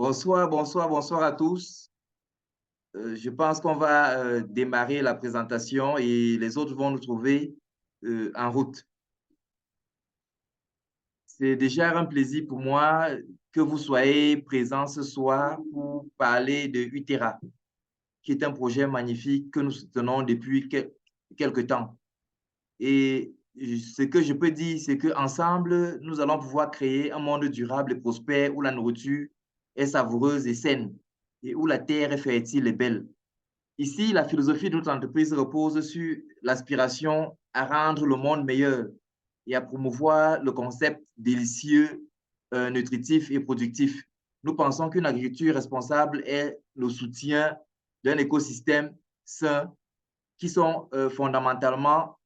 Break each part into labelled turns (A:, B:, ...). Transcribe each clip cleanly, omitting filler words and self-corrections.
A: Bonsoir, bonsoir, bonsoir à tous. Je pense qu'on va démarrer la présentation et les autres vont nous trouver en route. C'est déjà un plaisir pour moi que vous soyez présents ce soir pour parler de Utera, qui est un projet magnifique que nous soutenons depuis quelque temps. Et ce que je peux dire, c'est qu'ensemble, nous allons pouvoir créer un monde durable et prospère où la nourriture est savoureuse et saine et où la terre est fertile et belle. Ici, la philosophie de notre entreprise repose sur l'aspiration à rendre le monde meilleur et à promouvoir le concept délicieux, nutritif et productif. Nous pensons qu'une agriculture responsable est le soutien d'un écosystème sain qui sont fondamentalement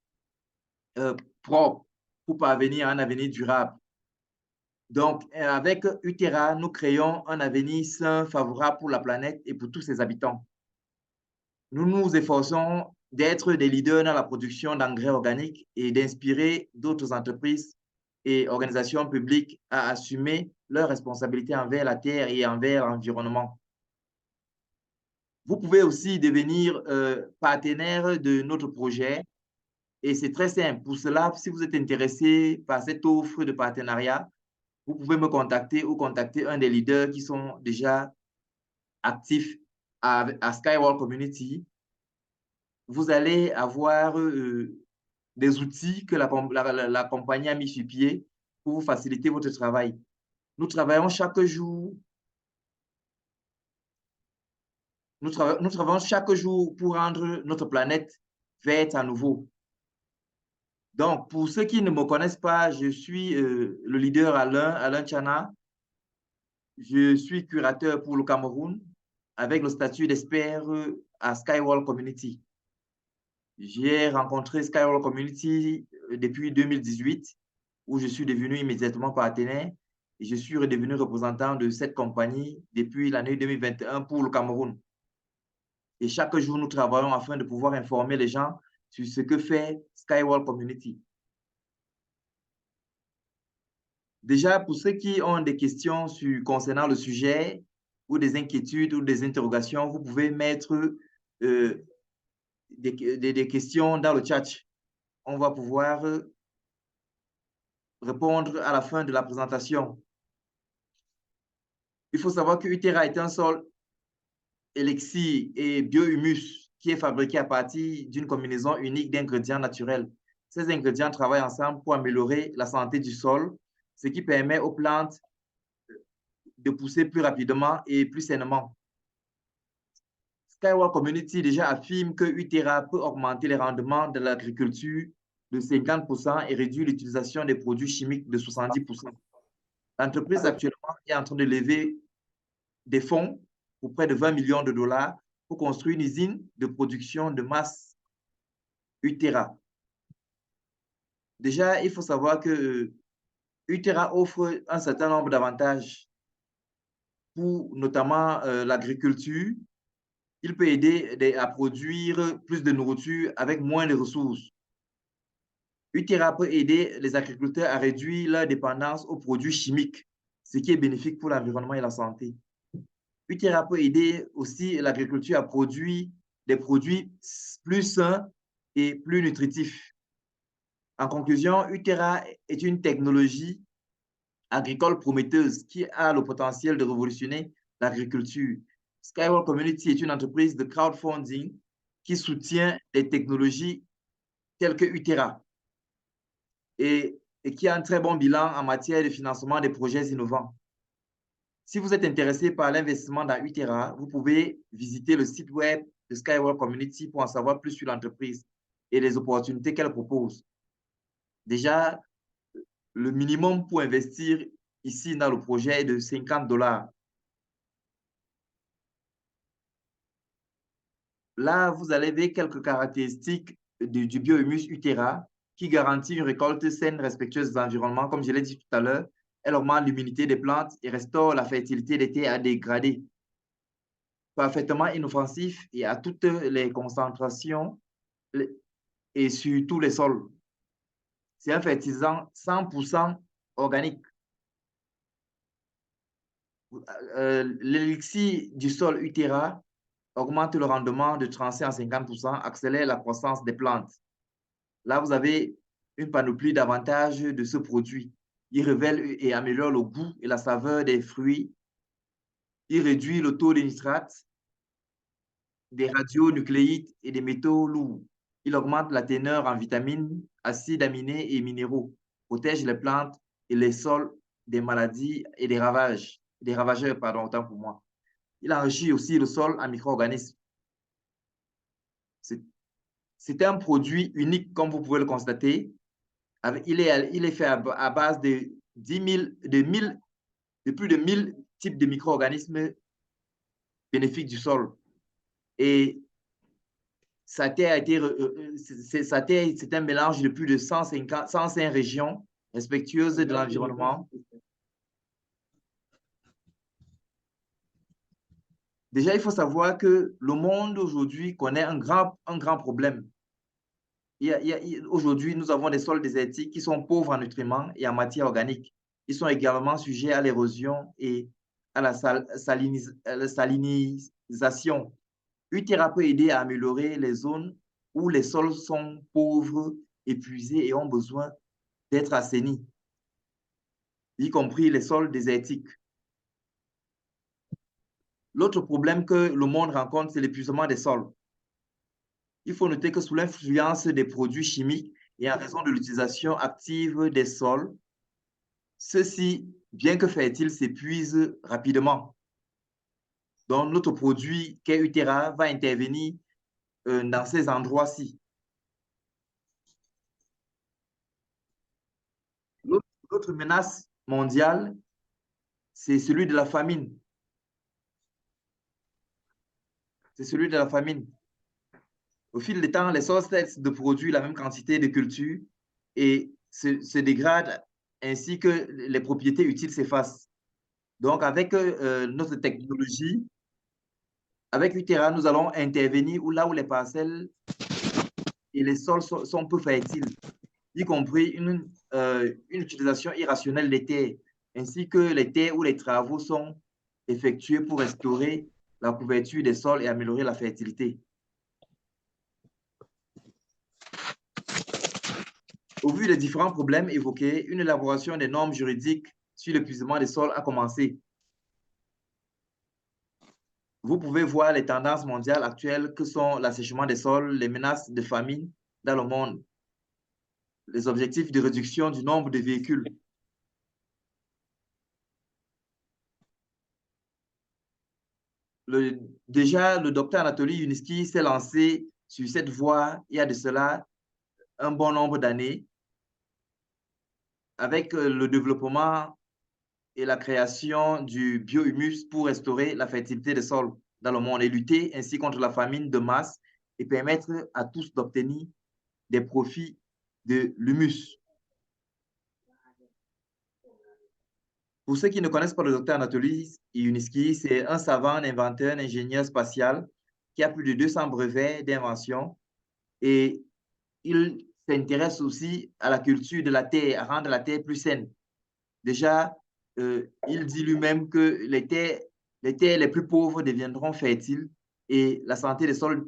A: propres pour parvenir à un avenir durable. Donc, avec Utera, nous créons un avenir sain, favorable pour la planète et pour tous ses habitants. Nous nous efforçons d'être des leaders dans la production d'engrais organiques et d'inspirer d'autres entreprises et organisations publiques à assumer leurs responsabilités envers la terre et envers l'environnement. Vous pouvez aussi devenir partenaire de notre projet et c'est très simple. Pour cela, si vous êtes intéressé par cette offre de partenariat, vous pouvez me contacter ou contacter un des leaders qui sont déjà actifs à Skyward Community. Vous allez avoir des outils que la compagnie a mis sur pied pour vous faciliter votre travail. Nous travaillons chaque jour, nous travaillons chaque jour pour rendre notre planète verte à nouveau. Donc, pour ceux qui ne me connaissent pas, je suis le leader Alain Chana. Je suis curateur pour le Cameroun avec le statut d'expert à Skywall Community. J'ai rencontré Skywall Community depuis 2018 où je suis devenu immédiatement partenaire et je suis redevenu représentant de cette compagnie depuis l'année 2021 pour le Cameroun. Et chaque jour, nous travaillons afin de pouvoir informer les gens sur ce que fait Skywall Community. Déjà, pour ceux qui ont des questions concernant le sujet ou des inquiétudes ou des interrogations, vous pouvez mettre des questions dans le chat. On va pouvoir répondre à la fin de la présentation. Il faut savoir que Utera est un sol élixir et biohumus qui est fabriqué à partir d'une combinaison unique d'ingrédients naturels. Ces ingrédients travaillent ensemble pour améliorer la santé du sol, ce qui permet aux plantes de pousser plus rapidement et plus sainement. Skyward Community déjà affirme que Utera peut augmenter les rendements de l'agriculture de 50% et réduire l'utilisation des produits chimiques de 70%. L'entreprise actuellement est en train de lever des fonds pour près de 20 millions de dollars pour construire une usine de production de masse Utera. Déjà, il faut savoir que Utera offre un certain nombre d'avantages pour notamment l'agriculture. Il peut aider à produire plus de nourriture avec moins de ressources. Utera peut aider les agriculteurs à réduire leur dépendance aux produits chimiques, ce qui est bénéfique pour l'environnement et la santé. Utera peut aider aussi l'agriculture à produire des produits plus sains et plus nutritifs. En conclusion, Utera est une technologie agricole prometteuse qui a le potentiel de révolutionner l'agriculture. Skyward Community est une entreprise de crowdfunding qui soutient des technologies telles que Utera et qui a un très bon bilan en matière de financement des projets innovants. Si vous êtes intéressé par l'investissement dans Utera, vous pouvez visiter le site web de Skyward Community pour en savoir plus sur l'entreprise et les opportunités qu'elle propose. Déjà, le minimum pour investir ici dans le projet est de 50 $. Là, vous allez voir quelques caractéristiques du biohumus Utera qui garantit une récolte saine, respectueuse de l'environnement. Comme je l'ai dit tout à l'heure, elle augmente l'immunité des plantes et restaure la fertilité des terres dégradées. Parfaitement inoffensif et à toutes les concentrations et sur tous les sols. C'est un fertilisant 100% organique. l'élixir du sol Utera augmente le rendement de 35 à 50%, accélère la croissance des plantes. Là, vous avez une panoplie d'avantages de ce produit. Il révèle et améliore le goût et la saveur des fruits. Il réduit le taux de nitrates, des radionucléides et des métaux lourds. Il augmente la teneur en vitamines, acides aminés et minéraux, protège les plantes et les sols des maladies et des ravageurs, pardon, autant pour moi. Il enrichit aussi le sol en micro-organismes. C'est un produit unique, comme vous pouvez le constater. Il est fait à base de 1000 types de micro-organismes bénéfiques du sol. Et sa terre c'est un mélange de plus de 105 régions respectueuses de l'environnement. Déjà, il faut savoir que le monde aujourd'hui connaît un grand problème. Aujourd'hui, nous avons des sols désertiques qui sont pauvres en nutriments et en matière organique. Ils sont également sujets à l'érosion et à la salinisation. Utera peut aider à améliorer les zones où les sols sont pauvres, épuisés et ont besoin d'être assainis, y compris les sols désertiques. L'autre problème que le monde rencontre, c'est l'épuisement des sols. Il faut noter que sous l'influence des produits chimiques et en raison de l'utilisation active des sols, ceux-ci, bien que fertiles, s'épuisent rapidement. Donc, notre produit qu'est Utera va intervenir dans ces endroits-ci. L'autre menace mondiale, c'est celui de la famine. C'est celui de la famine. Au fil du temps, les sols cessent de produire la même quantité de culture et se dégradent ainsi que les propriétés utiles s'effacent. Donc, avec notre technologie, avec Utera, nous allons intervenir là où les parcelles et les sols sont peu fertiles, y compris une utilisation irrationnelle des terres, ainsi que les terres où les travaux sont effectués pour restaurer la couverture des sols et améliorer la fertilité. Au vu des différents problèmes évoqués, une élaboration des normes juridiques sur l'épuisement des sols a commencé. Vous pouvez voir les tendances mondiales actuelles que sont l'assèchement des sols, les menaces de famine dans le monde, les objectifs de réduction du nombre de véhicules. Déjà, le docteur Anatoly Yuniski s'est lancé sur cette voie il y a de cela un bon nombre d'années avec le développement et la création du biohumus pour restaurer la fertilité des sols dans le monde et lutter ainsi contre la famine de masse et permettre à tous d'obtenir des profits de l'humus. Pour ceux qui ne connaissent pas le docteur Anatoly Yuniski, c'est un savant, un inventeur, un ingénieur spatial qui a plus de 200 brevets d'invention et il s'intéresse aussi à la culture de la terre, à rendre la terre plus saine. Déjà, il dit lui-même que les terres les plus pauvres deviendront fertiles et la santé des sols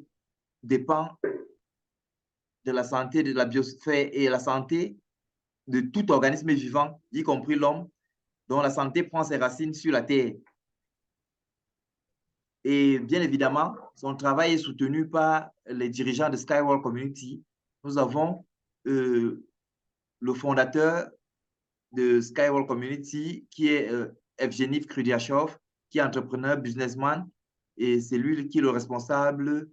A: dépend de la santé de la biosphère et la santé de tout organisme vivant, y compris l'homme, dont la santé prend ses racines sur la terre. Et bien évidemment, son travail est soutenu par les dirigeants de Skyworld Community. Nous avons le fondateur de Skyworld Community, qui est Evgeny Krudiashov, qui est entrepreneur, businessman, et c'est lui qui est le responsable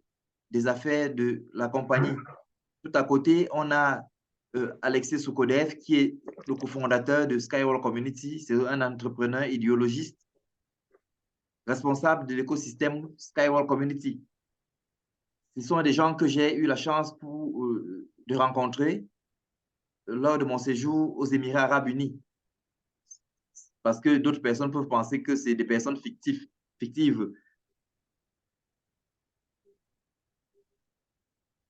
A: des affaires de la compagnie. Tout à côté, on a Alexei Sokodev, qui est le cofondateur de Skyworld Community. C'est un entrepreneur idéologiste, responsable de l'écosystème Skyworld Community. Ce sont des gens que j'ai eu la chance de rencontrer lors de mon séjour aux Émirats arabes unis. Parce que d'autres personnes peuvent penser que c'est des personnes fictives.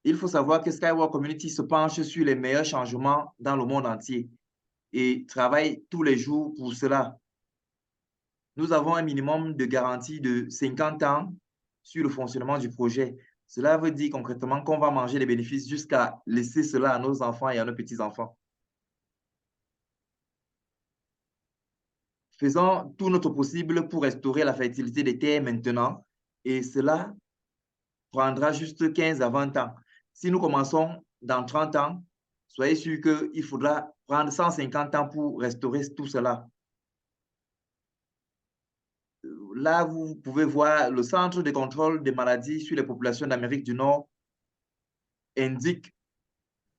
A: Il faut savoir que Skyworld Community se penche sur les meilleurs changements dans le monde entier et travaille tous les jours pour cela. nous avons un minimum de garantie de 50 ans sur le fonctionnement du projet. Cela veut dire concrètement qu'on va manger les bénéfices jusqu'à laisser cela à nos enfants et à nos petits-enfants. Faisons tout notre possible pour restaurer la fertilité des terres maintenant, et cela prendra juste 15 à 20 ans. Si nous commençons dans 30 ans, soyez sûr qu'il faudra prendre 150 ans pour restaurer tout cela. Là, vous pouvez voir le Centre de contrôle des maladies sur les populations d'Amérique du Nord indique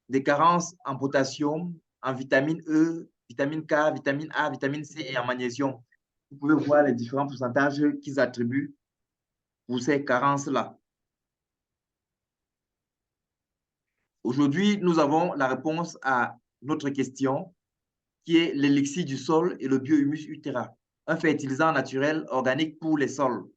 A: des carences en potassium, en vitamine E, vitamine K, vitamine A, vitamine C et en magnésium. Vous pouvez voir les différents pourcentages qu'ils attribuent pour ces carences-là. Aujourd'hui, nous avons la réponse à notre question qui est l'élixir du sol et le biohumus utéra, un fertilisant naturel organique pour les sols.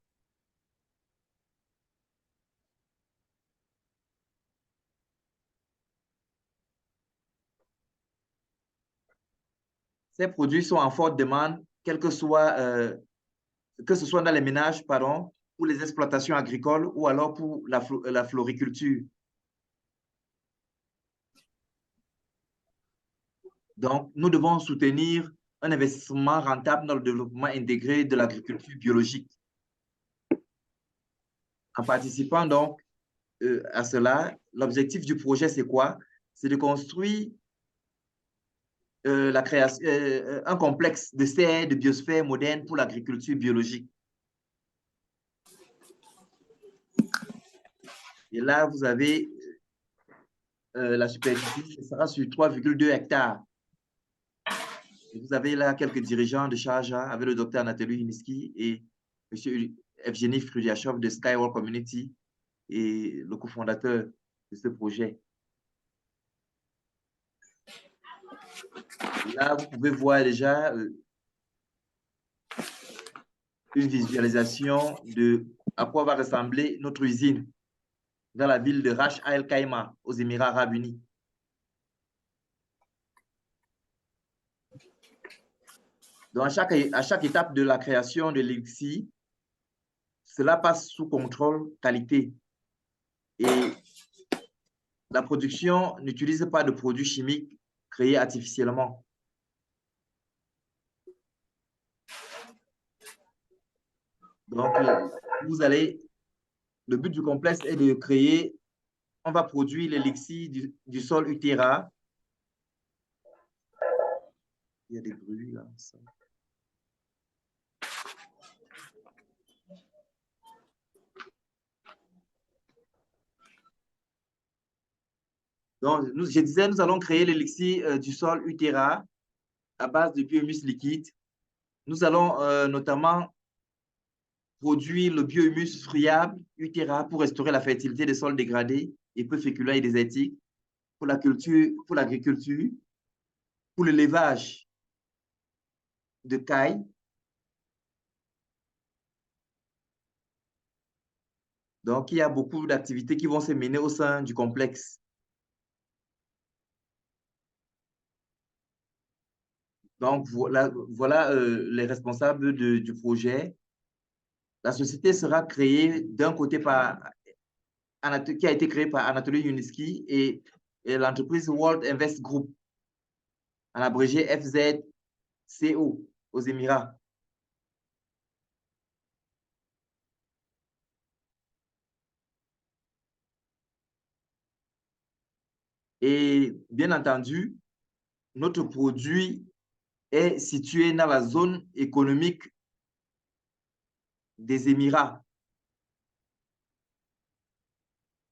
A: Ces produits sont en forte demande, que ce soit dans les ménages, pardon, pour les exploitations agricoles ou alors pour la floriculture. Donc, nous devons soutenir un investissement rentable dans le développement intégré de l'agriculture biologique. En participant donc à cela, l'objectif du projet, c'est quoi? C'est de construire un complexe de serres de biosphère moderne pour l'agriculture biologique. Et là, vous avez la superficie, ce sera sur 3,2 hectares. Et vous avez là quelques dirigeants de Sharjah avec le docteur Anatoly Yuniski et M. Evgeny Frudiachov de Skyward Community et le cofondateur de ce projet. Là, vous pouvez voir déjà une visualisation de à quoi va ressembler notre usine dans la ville de Ras Al Khaimah, aux Émirats arabes unis. Donc, à chaque étape de la création de l'élixir, cela passe sous contrôle qualité. Et la production n'utilise pas de produits chimiques créés artificiellement. Donc, le but du complexe est de créer, on va produire l'élixir du sol utéra. Il y a des bruits là. Ça. Donc, je disais, nous allons créer l'élixir du sol utéra à base de biohumus liquide. Nous allons notamment produire le biohumus friable utéra pour restaurer la fertilité des sols dégradés et peu féculents et désertiques, pour la culture, pour l'agriculture, pour l'élevage de cailles. Donc, il y a beaucoup d'activités qui vont se mener au sein du complexe. Donc, voilà les responsables du projet. La société sera créée d'un côté qui a été créée par Anatoly Yuniski et l'entreprise World Invest Group, en abrégé FZCO, aux Émirats. Et bien entendu, notre produit est situé dans la zone économique des Émirats.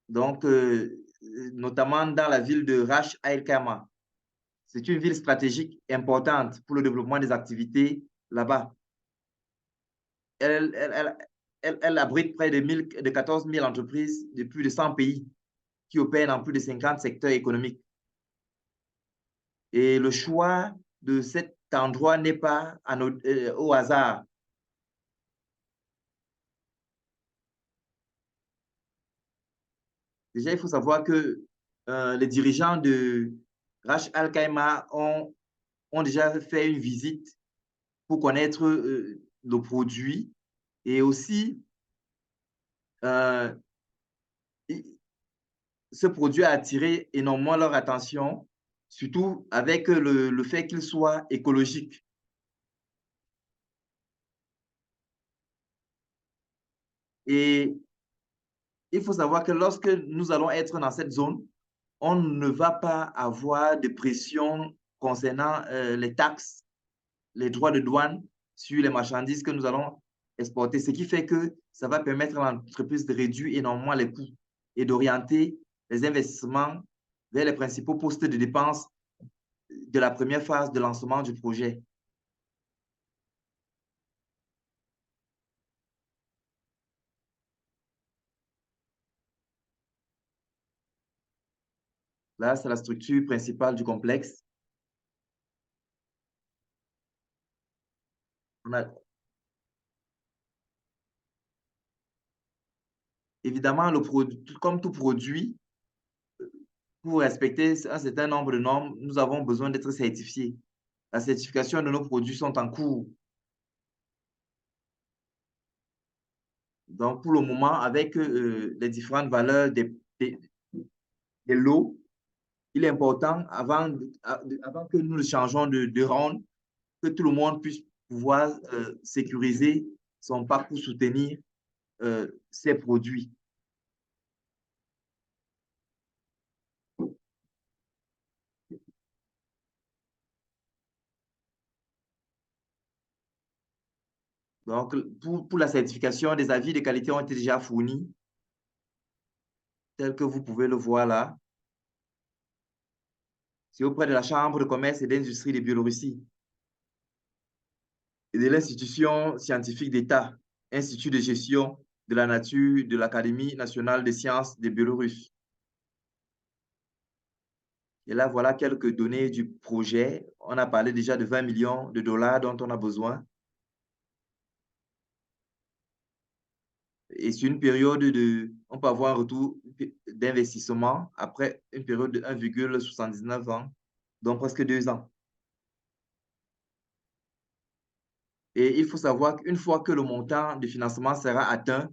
A: Donc, notamment dans la ville de Ras Al Khaimah. C'est une ville stratégique importante pour le développement des activités là-bas. Elle abrite près de 14 000 entreprises de plus de 100 pays qui opèrent dans plus de 50 secteurs économiques. Et le choix de cet endroit n'est pas au hasard. Déjà, il faut savoir que les dirigeants de Ras Al Khaimah ont déjà fait une visite pour connaître le produit et aussi ce produit a attiré énormément leur attention, surtout avec le fait qu'il soit écologique. Et il faut savoir que lorsque nous allons être dans cette zone, on ne va pas avoir de pression concernant les taxes, les droits de douane sur les marchandises que nous allons exporter, ce qui fait que ça va permettre à l'entreprise de réduire énormément les coûts et d'orienter les investissements vers les principaux postes de dépenses de la première phase de lancement du projet. Là, c'est la structure principale du complexe. On a, évidemment, le produit, comme tout produit, pour respecter un certain nombre de normes, nous avons besoin d'être certifiés. La certification de nos produits sont en cours. Donc, pour le moment, avec les différentes valeurs des lots, il est important, avant que nous changeons de ronde, que tout le monde puisse pouvoir sécuriser son parc pour soutenir ses produits. Donc, pour la certification, des avis de qualité ont été déjà fournis, tels que vous pouvez le voir là. C'est auprès de la Chambre de commerce et d'industrie de Biélorussie et de l'institution scientifique d'État, Institut de gestion de la nature de l'Académie nationale des sciences de Biélorussie. Et là, voilà quelques données du projet. On a parlé déjà de 20 millions de dollars dont on a besoin. Et sur une période on peut avoir un retour d'investissement après une période de 1,79 ans, donc presque 2 ans. Et il faut savoir qu'une fois que le montant de financement sera atteint,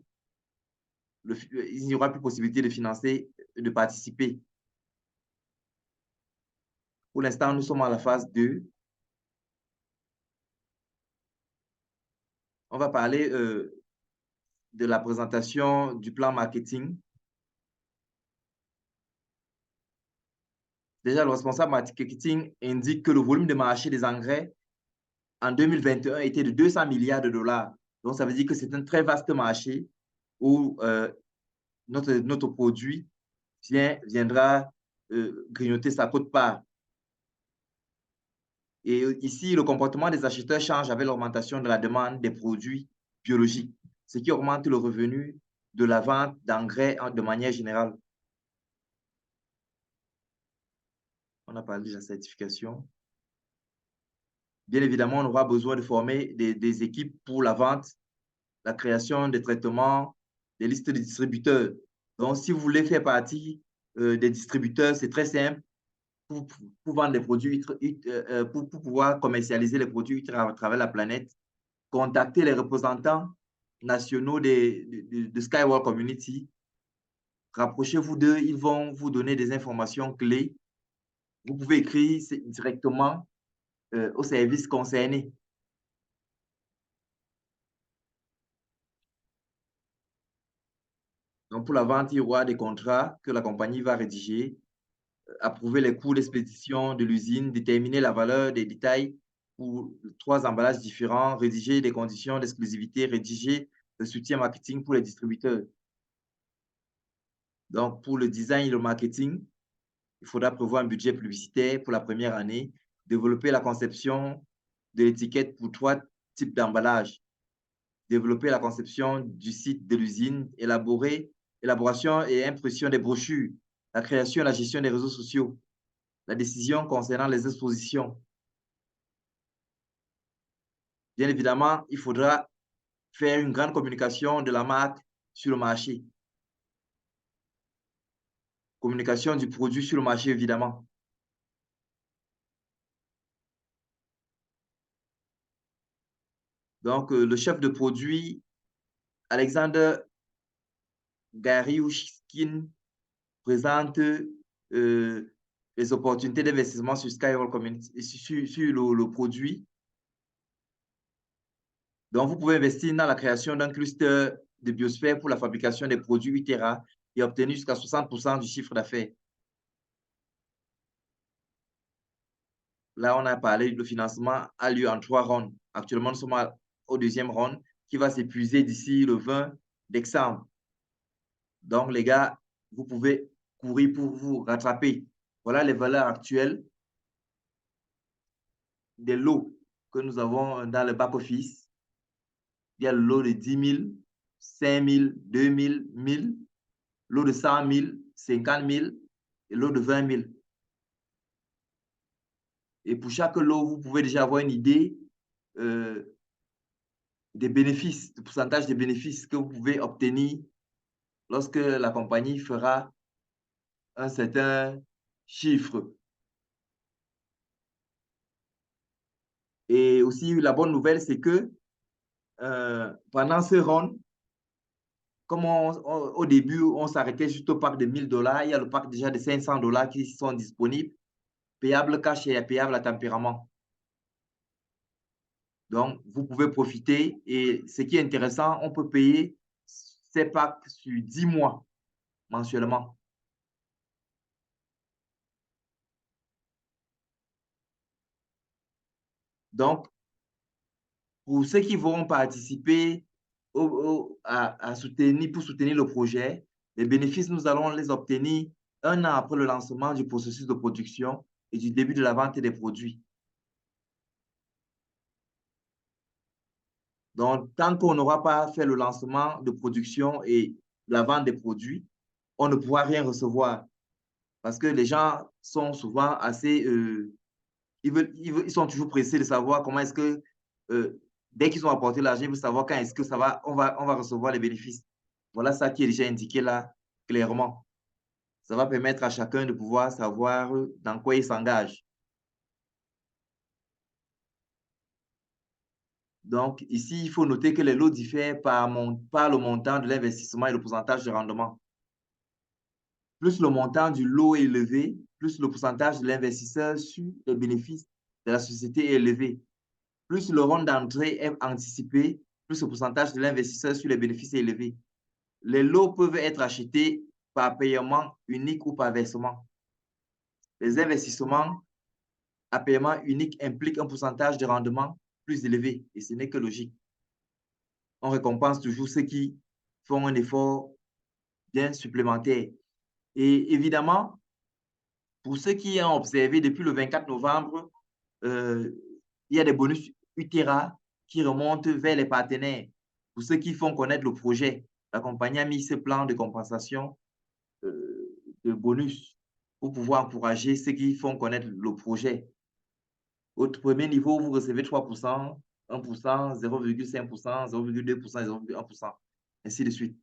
A: il n'y aura plus possibilité de financer, de participer. Pour l'instant, nous sommes à la phase 2. On va parler de la présentation du plan marketing. Déjà, le responsable marketing indique que le volume de marché des engrais en 2021 était de 200 milliards de dollars. Donc, ça veut dire que c'est un très vaste marché où notre produit viendra grignoter sa quote-part. Et ici, le comportement des acheteurs change avec l'augmentation de la demande des produits biologiques, ce qui augmente le revenu de la vente d'engrais de manière générale. On a parlé de la certification. Bien évidemment, on aura besoin de former des équipes pour la vente, la création des traitements, des listes de distributeurs. Donc, si vous voulez faire partie des distributeurs, c'est très simple. Pour vendre les produits, pour pouvoir commercialiser les produits à travers la planète, contactez les représentants nationaux de Skyward Community. Rapprochez-vous d'eux, ils vont vous donner des informations clés. Vous pouvez écrire directement au service concerné. Donc, pour la vente, il y aura des contrats que la compagnie va rédiger, approuver les coûts d'expédition de l'usine, déterminer la valeur des détails pour 3 emballages différents, rédiger des conditions d'exclusivité, rédiger le soutien marketing pour les distributeurs. Donc, pour le design et le marketing, il faudra prévoir un budget publicitaire pour la première année, développer la conception de l'étiquette pour 3 types d'emballages, développer la conception du site de l'usine, élaboration et impression des brochures, la création et la gestion des réseaux sociaux, la décision concernant les expositions. Bien évidemment, il faudra faire une grande communication de la marque sur le marché. Communication du produit sur le marché, évidemment. Donc, le chef de produit, Alexander Gariushkin, présente les opportunités d'investissement sur Skyroll Community, sur le produit. Donc, vous pouvez investir dans la création d'un cluster de biosphère pour la fabrication des produits Utera et obtenir jusqu'à 60% du chiffre d'affaires. Là, on a parlé, le financement a lieu en 3 rounds. Actuellement, nous sommes au 2e round qui va s'épuiser d'ici le 20 décembre. Donc, les gars, vous pouvez courir pour vous rattraper. Voilà les valeurs actuelles des lots que nous avons dans le back-office. Il y a le lot de 10 000, 5 000, 2 000, 1 000, lot de 100 000, 50 000 et lot de 20 000. Et pour chaque lot, vous pouvez déjà avoir une idée des bénéfices, du pourcentage des bénéfices que vous pouvez obtenir lorsque la compagnie fera un certain chiffre. Et aussi, la bonne nouvelle, c'est que pendant ce round, comme au début, on s'arrêtait juste au pack de 1 000 $, il y a le pack déjà de 500 $ qui sont disponibles, payable cash et payable à tempérament. Donc, vous pouvez profiter. Et ce qui est intéressant, on peut payer ces packs sur 10 mois mensuellement. Donc, pour ceux qui vont participer à soutenir, pour soutenir le projet, les bénéfices, nous allons les obtenir 1 an après le lancement du processus de production et du début de la vente des produits. Donc, tant qu'on n'aura pas fait le lancement de production et la vente des produits, on ne pourra rien recevoir. Parce que les gens sont souvent assez... ils sont toujours pressés de savoir comment est-ce que, dès qu'ils ont apporté l'argent, ils veulent savoir quand est-ce que on va recevoir les bénéfices. Voilà ça qui est déjà indiqué là, clairement. Ça va permettre à chacun de pouvoir savoir dans quoi il s'engage. Donc, ici, il faut noter que les lots diffèrent par le montant de l'investissement et le pourcentage de rendement. Plus le montant du lot est élevé, plus le pourcentage de l'investisseur sur les bénéfices de la société est élevé. Plus le rond d'entrée est anticipé, plus le pourcentage de l'investisseur sur les bénéfices est élevé. Les lots peuvent être achetés par paiement unique ou par versement. Les investissements à paiement unique impliquent un pourcentage de rendement plus élevé et ce n'est que logique. On récompense toujours ceux qui font un effort bien supplémentaire. Et évidemment, pour ceux qui ont observé depuis le 24 novembre, il y a des bonus Utera qui remontent vers les partenaires. Pour ceux qui font connaître le projet, la compagnie a mis ce plan de compensation de bonus pour pouvoir encourager ceux qui font connaître le projet. Au premier niveau, vous recevez 3%, 1%, 0,5%, 0,2%, 0,1%, ainsi de suite.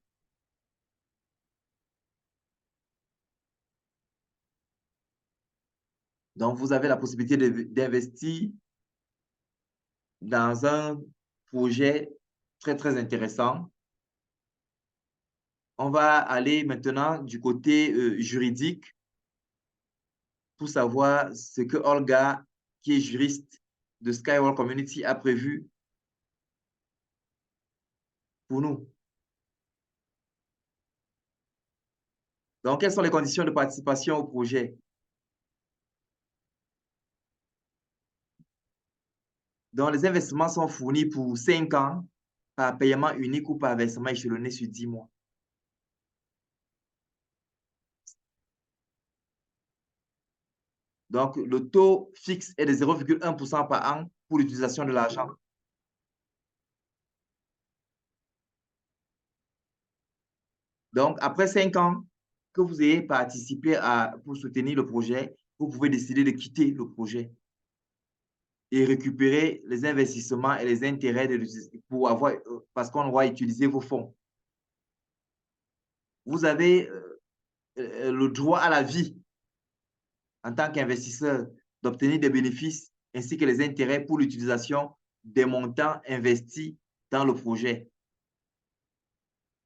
A: Donc, vous avez la possibilité d'investir dans un projet très, très intéressant. On va aller maintenant du côté juridique pour savoir ce que Olga, qui est juriste de Skyroll Community, a prévu pour nous. Donc, quelles sont les conditions de participation au projet? Donc, les investissements sont fournis pour 5 ans par paiement unique ou par versement échelonné sur 10 mois. Donc, le taux fixe est de 0,1% par an pour l'utilisation de l'argent. Donc, après 5 ans que vous ayez participé pour soutenir le projet, vous pouvez décider de quitter le projet et récupérer les investissements et les intérêts parce qu'on va utiliser vos fonds. Vous avez le droit à la vie en tant qu'investisseur d'obtenir des bénéfices ainsi que les intérêts pour l'utilisation des montants investis dans le projet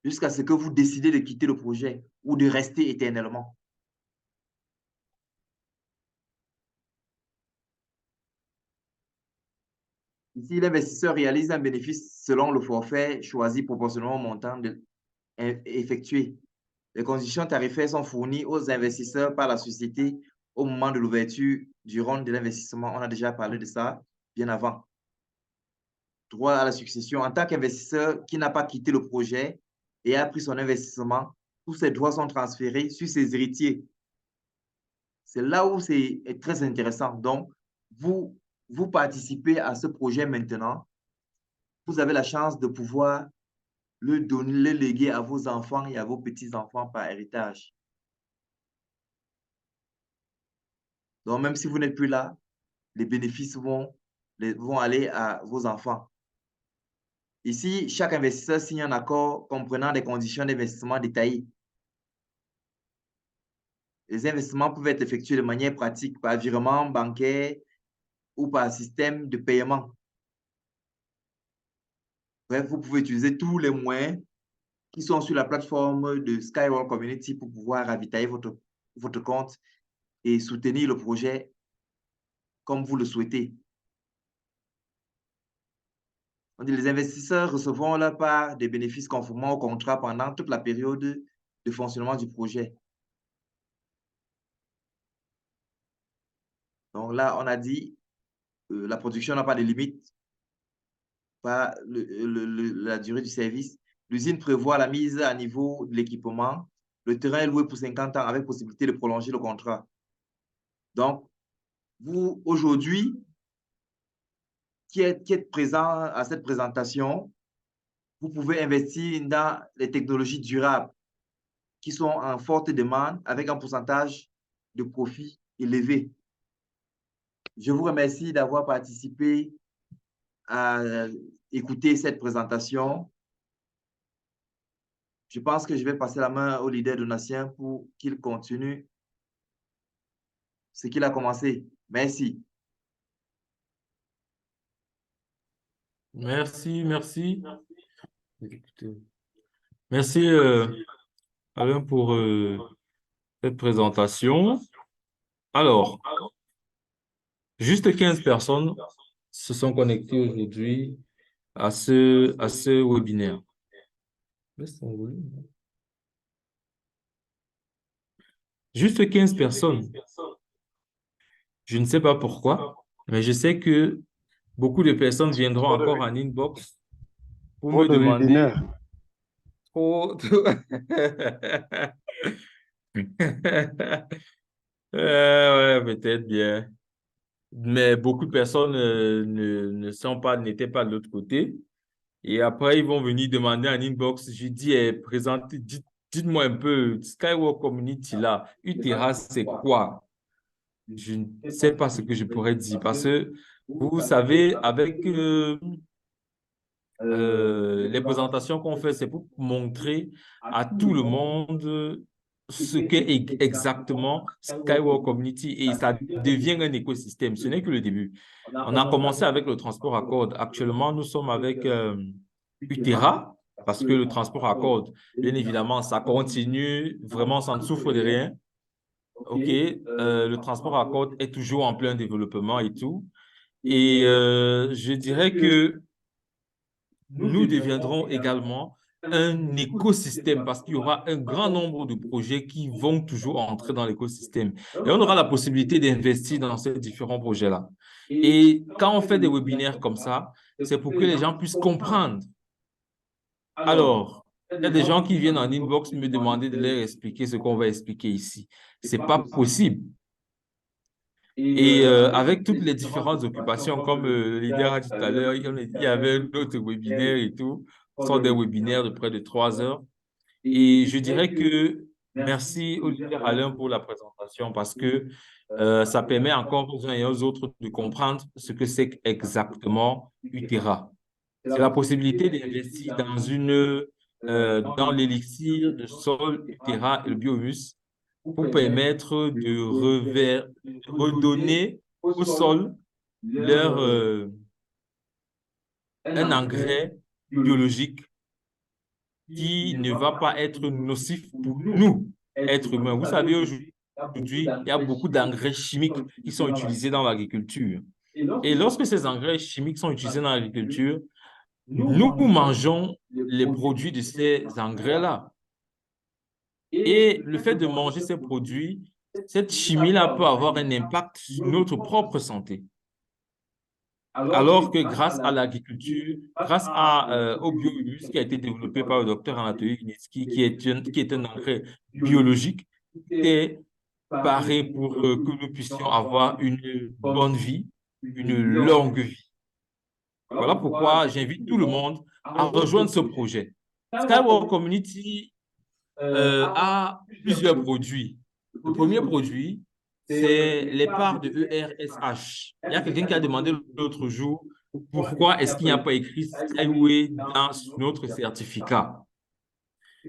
A: jusqu'à ce que vous décidez de quitter le projet ou de rester éternellement. Ici, l'investisseur réalise un bénéfice selon le forfait choisi proportionnellement au montant effectué. Les conditions tarifaires sont fournies aux investisseurs par la société au moment de l'ouverture du round de l'investissement. On a déjà parlé de ça bien avant. Droit à la succession. En tant qu'investisseur qui n'a pas quitté le projet et a pris son investissement, tous ses droits sont transférés sur ses héritiers. C'est là où c'est très intéressant. Donc, vous participez à ce projet maintenant. Vous avez la chance de pouvoir le donner, le léguer à vos enfants et à vos petits-enfants par héritage. Donc, même si vous n'êtes plus là, les bénéfices vont aller à vos enfants. Ici, chaque investisseur signe un accord comprenant des conditions d'investissement détaillées. Les investissements peuvent être effectués de manière pratique par virement bancaire ou par système de paiement. Bref, vous pouvez utiliser tous les moyens qui sont sur la plateforme de Skyward Community pour pouvoir ravitailler votre compte et soutenir le projet comme vous le souhaitez. Les investisseurs recevront leur part des bénéfices conformément au contrat pendant toute la période de fonctionnement du projet. Donc là, on a dit, la production n'a pas de limite, pas la durée du service. L'usine prévoit la mise à niveau de l'équipement. Le terrain est loué pour 50 ans avec possibilité de prolonger le contrat. Donc, vous, aujourd'hui, qui êtes présent à cette présentation, vous pouvez investir dans les technologies durables qui sont en forte demande avec un pourcentage de profit élevé. Je vous remercie d'avoir participé à écouter cette présentation. Je pense que je vais passer la main au leader Donatien pour qu'il continue ce qu'il a commencé. Merci.
B: Merci, merci. Merci, Alain, pour cette présentation. Alors, juste 15 personnes se sont connectées aujourd'hui à ce webinaire. Juste 15 personnes. Je ne sais pas pourquoi, mais je sais que beaucoup de personnes viendront encore en inbox pour me demander trop. Ouais, peut-être bien. Mais beaucoup de personnes n'étaient pas de l'autre côté. Et après, ils vont venir demander en inbox. Je dis, dites-moi un peu, Skywalk Community là, Utera, c'est quoi? Je ne sais pas ce que je pourrais dire parce que vous savez, avec les présentations qu'on fait, c'est pour montrer à tout le monde ce qu'est exactement Skywalk Community et ça devient un écosystème. Ce n'est que le début. On a commencé avec le transport à cordes. Actuellement, nous sommes avec Utera parce que le transport à cordes, bien évidemment, ça continue. Vraiment, ça ne souffre de rien. OK, le transport à cordes est toujours en plein développement et tout. Et je dirais que nous deviendrons également un écosystème parce qu'il y aura un grand nombre de projets qui vont toujours entrer dans l'écosystème. Et on aura la possibilité d'investir dans ces différents projets-là. Et quand on fait des webinaires comme ça, c'est pour que les gens puissent comprendre. Alors, il y a des gens qui viennent en inbox me demander de leur expliquer ce qu'on va expliquer ici. Ce n'est pas possible. Et avec toutes les différentes occupations, comme le leader a dit tout à l'heure, il y avait d'autres webinaires et tout. Ce sont des webinaires de près de 3 heures. Et je dirais que merci au leader Alain pour la présentation parce que ça permet encore aux uns et aux autres de comprendre ce que c'est exactement Utera. C'est la possibilité d'investir dans l'élixir de sol Utera et le biomus pour permettre de redonner au sol leur, un engrais biologique qui ne va pas être nocif pour nous, êtres humains. Vous savez, aujourd'hui, il y a beaucoup d'engrais chimiques qui sont utilisés dans l'agriculture. Et lorsque ces engrais chimiques sont utilisés dans l'agriculture, nous mangeons les produits de ces engrais-là. Et le fait de manger ces produits, cette chimie-là peut avoir un impact sur notre propre santé. Alors que grâce à l'agriculture, grâce au biohumus qui a été développé par le docteur Anatoly Vinitsky, qui est un engrais biologique, est paré pour que nous puissions avoir une bonne vie, une longue vie. Voilà pourquoi j'invite tout le monde à rejoindre ce projet. Skywalk Community a plusieurs produits. Le premier produit, c'est les parts de ERSH. Il y a quelqu'un qui a demandé l'autre jour pourquoi est-ce qu'il n'y a pas écrit Skyway dans notre certificat.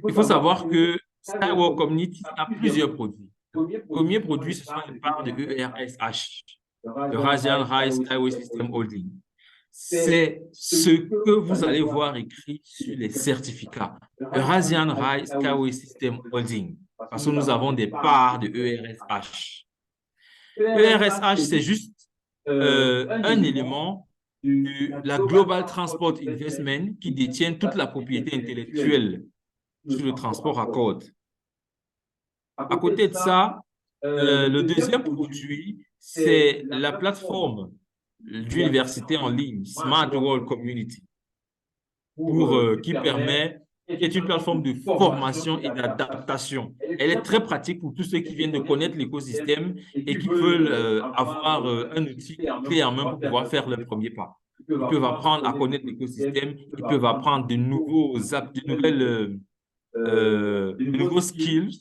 B: Il faut savoir que Skywalk Community a plusieurs produits. Le premier produit, ce sont les parts de ERSH, le Eurasian High Skyway System Holding. C'est ce que vous allez voir écrit sur les certificats. Eurasian High Skyway System Holding, parce que nous avons des parts de ERSH. ERSH, c'est juste un élément de la Global Transport Investment qui détient toute la propriété intellectuelle sur le transport à côte. À côté de ça, le deuxième produit, c'est la plateforme d'université en ligne, Smart World Community, qui est une plateforme de formation et d'adaptation. Elle est très pratique pour tous ceux qui viennent de connaître l'écosystème et qui veulent avoir un outil clé en main pour pouvoir faire le premier pas. Ils peuvent apprendre à connaître l'écosystème, ils peuvent apprendre de nouveaux skills,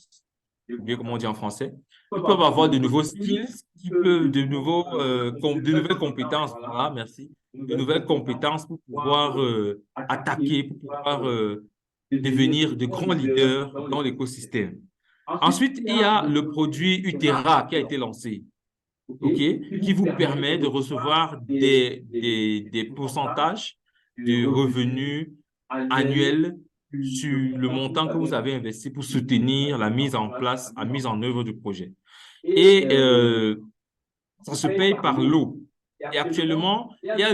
B: bien comment on dit en français. Ils peuvent avoir de nouveaux skills, de nouvelles compétences, voilà, merci, de nouvelles compétences pour pouvoir attaquer, pour pouvoir devenir de grands leaders dans l'écosystème. Ensuite, il y a le produit Utera qui a été lancé, qui vous permet de recevoir des pourcentages de revenus annuels sur le montant que vous avez investi pour soutenir la mise en place, la mise en œuvre du projet. Et ça se paye par lot. Et actuellement, il y a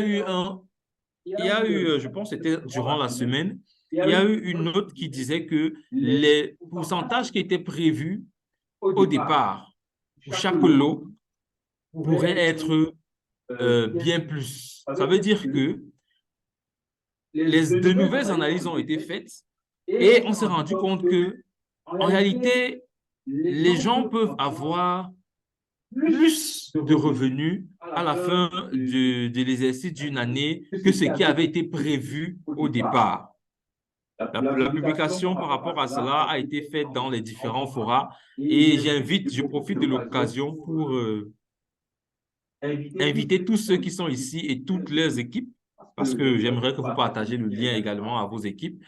B: eu, je pense que c'était durant la semaine, il y a eu une note qui disait que les pourcentages qui étaient prévus au départ pour chaque lot pourraient être bien plus. Ça veut dire que de nouvelles analyses ont été faites et on s'est rendu compte que, en réalité, les gens peuvent avoir plus de revenus à la fin de l'exercice d'une année que ce qui avait été prévu au départ. La publication par rapport à cela a été faite dans les différents forats et je profite de l'occasion pour inviter tous ceux qui sont ici et toutes leurs équipes, parce que j'aimerais que vous partagez le lien également à vos équipes.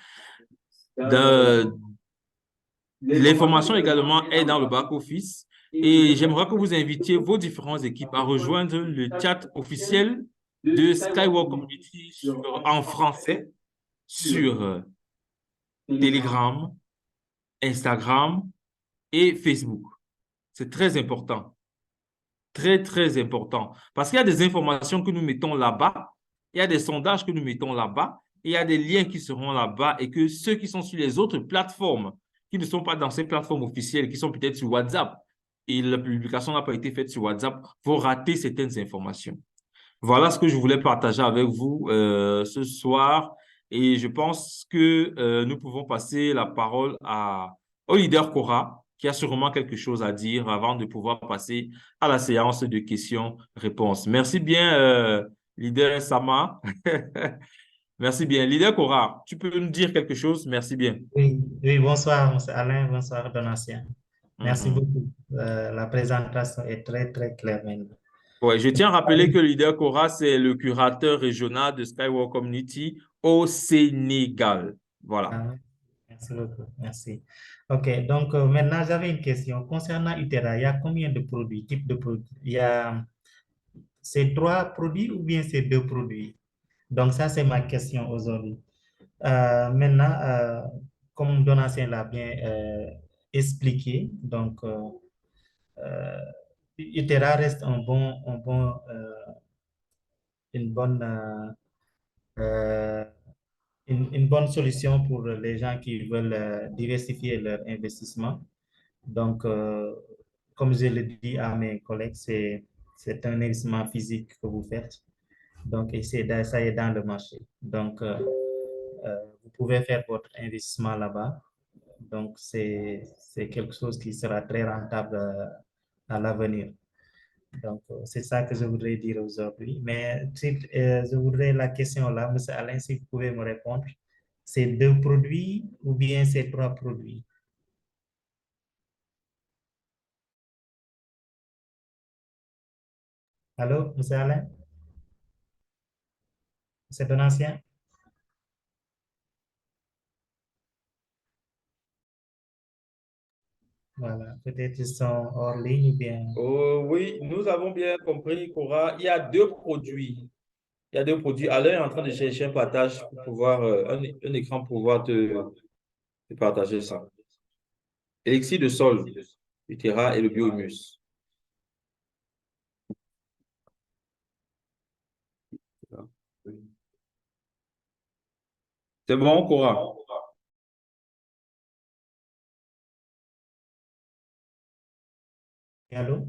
B: L'information également est dans le back-office et j'aimerais que vous invitiez vos différentes équipes à rejoindre le chat officiel de Skywalk Community en français sur Telegram, Instagram et Facebook. C'est très important. Très, très important. Parce qu'il y a des informations que nous mettons là-bas, il y a des sondages que nous mettons là-bas, et il y a des liens qui seront là-bas et que ceux qui sont sur les autres plateformes, qui ne sont pas dans ces plateformes officielles, qui sont peut-être sur WhatsApp, et la publication n'a pas été faite sur WhatsApp, vont rater certaines informations. Voilà ce que je voulais partager avec vous ce soir. Et je pense que nous pouvons passer la parole au leader Cora, qui a sûrement quelque chose à dire avant de pouvoir passer à la séance de questions-réponses. Merci bien, leader Sama. Merci bien. Leader Cora, tu peux nous dire quelque chose? Merci bien.
C: Oui, oui, bonsoir, M. Alain, bonsoir, Donatien. Merci beaucoup. La présentation est très, très claire maintenant.
B: Ouais, je tiens à rappeler que le leader Cora, c'est le curateur régional de Skywalk Community au Sénégal. Voilà.
C: Ah, merci beaucoup, merci. OK, donc maintenant, j'avais une question. Concernant Utera, il y a combien de produits, types de produits? Il y a ces 3 produits ou bien ces 2 produits? Donc, ça, c'est ma question aujourd'hui. Maintenant, comme Donatien l'a bien expliqué, donc, Utera reste une bonne, euh, une bonne solution pour les gens qui veulent diversifier leur investissement. Donc, comme je le dis à mes collègues, c'est un investissement physique que vous faites. Donc, et ça est dans le marché. Donc, vous pouvez faire votre investissement là-bas. Donc, c'est quelque chose qui sera très rentable à l'avenir. Donc, c'est ça que je voudrais dire aujourd'hui. Mais je voudrais la question là, M. Alain, si vous pouvez me répondre. C'est 2 produits ou bien c'est 3 produits? Allô, M. Alain? C'est Donatien? Voilà, peut-être ils sont hors ligne ou bien.
B: Oui, nous avons bien compris, Cora. Il y a 2 produits. Il y a 2 produits. Alain est en train de chercher un partage pour pouvoir, un écran pour pouvoir te partager ça. Élixir de sol, Utera et le biohumus. C'est bon, Cora?
C: Allô?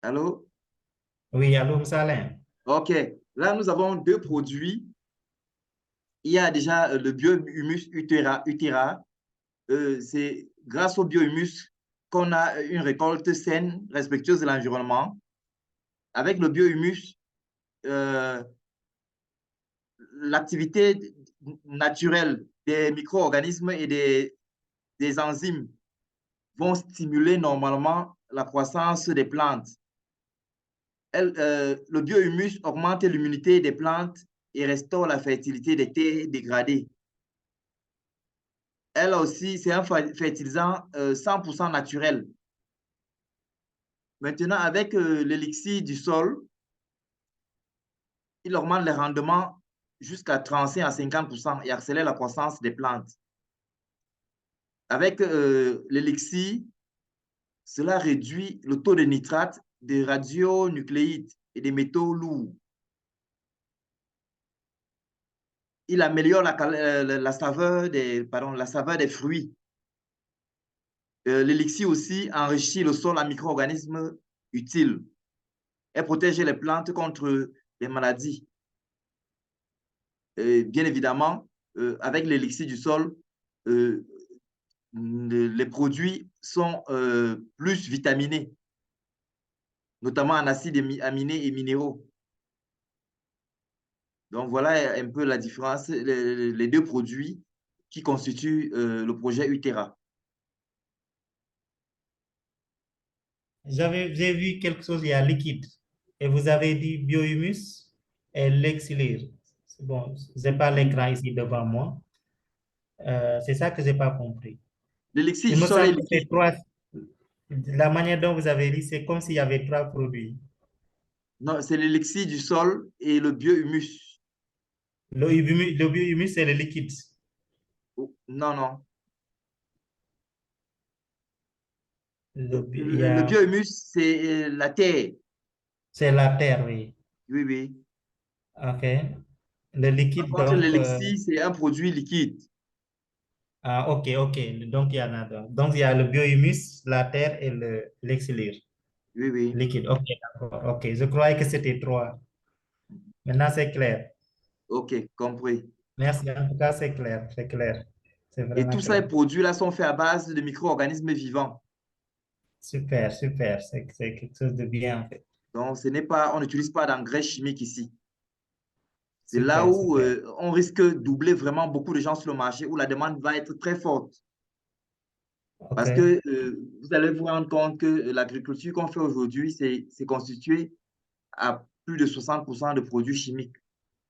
A: Allô?
C: Oui, allô, M. Alain?
A: OK. Là, nous avons 2 produits. Il y a déjà le biohumus Utera. C'est grâce au biohumus qu'on a une récolte saine, respectueuse de l'environnement. Avec le biohumus, l'activité naturelle des micro-organismes et des enzymes vont stimuler normalement la croissance des plantes. Le biohumus augmente l'immunité des plantes et restaure la fertilité des terres dégradées. Elle aussi, c'est un fertilisant 100% naturel. Maintenant, avec l'élixir du sol, il augmente les rendements jusqu'à 35 à 50% et accélère la croissance des plantes. Avec l'élixir, cela réduit le taux de nitrate, des radionucléides et des métaux lourds. Il améliore la saveur des fruits. L'élixir aussi enrichit le sol en micro-organismes utiles et protège les plantes contre les maladies. Bien évidemment, avec l'élixir du sol, les produits sont plus vitaminés, notamment en acides aminés et minéraux. Donc, voilà un peu la différence, les 2 produits qui constituent le projet Utera.
C: J'ai vu quelque chose, il y a liquide. Et vous avez dit biohumus et l'exilire. Bon, je n'ai pas l'écran ici devant moi. C'est ça que je n'ai pas compris.
A: L'élixir
C: Il
A: du
C: me
A: sol est
C: semble que c'est
A: liquide.
C: 3. La manière dont vous avez dit, c'est comme s'il y avait 3 produits.
A: Non, c'est l'élixir du sol et le biohumus.
C: Le biohumus, c'est le liquide.
A: Oh, non, non.
C: Il y
A: Le
C: a,
A: biohumus, c'est la terre.
C: c'est la terre, oui.
A: Oui, oui.
C: OK. Le
A: Par
C: liquide,
A: contre,
C: donc,
A: l'élixir, c'est un produit liquide.
C: OK, OK. Donc, il y en a deux. Donc, il y a le biohumus, la terre et l'exilire.
A: Oui, oui.
C: Liquide. OK, d'accord. OK. Je croyais que c'était 3. Maintenant, c'est clair.
A: OK, compris.
C: Merci. En tout cas, c'est clair. C'est clair. C'est
A: Et
C: vraiment
A: tous ces
C: clair.
A: produits-là sont faits à base de micro-organismes vivants.
C: Super, super. C'est quelque chose de bien, en fait.
A: Donc, on n'utilise pas d'engrais chimiques ici. C'est là
C: Super,
A: où
C: super.
A: on risque de doubler vraiment beaucoup de gens sur le marché, où la demande va être très forte. Parce
C: OK.
A: que vous allez vous rendre compte que l'agriculture qu'on fait aujourd'hui, c'est constitué à plus de 60% de produits chimiques.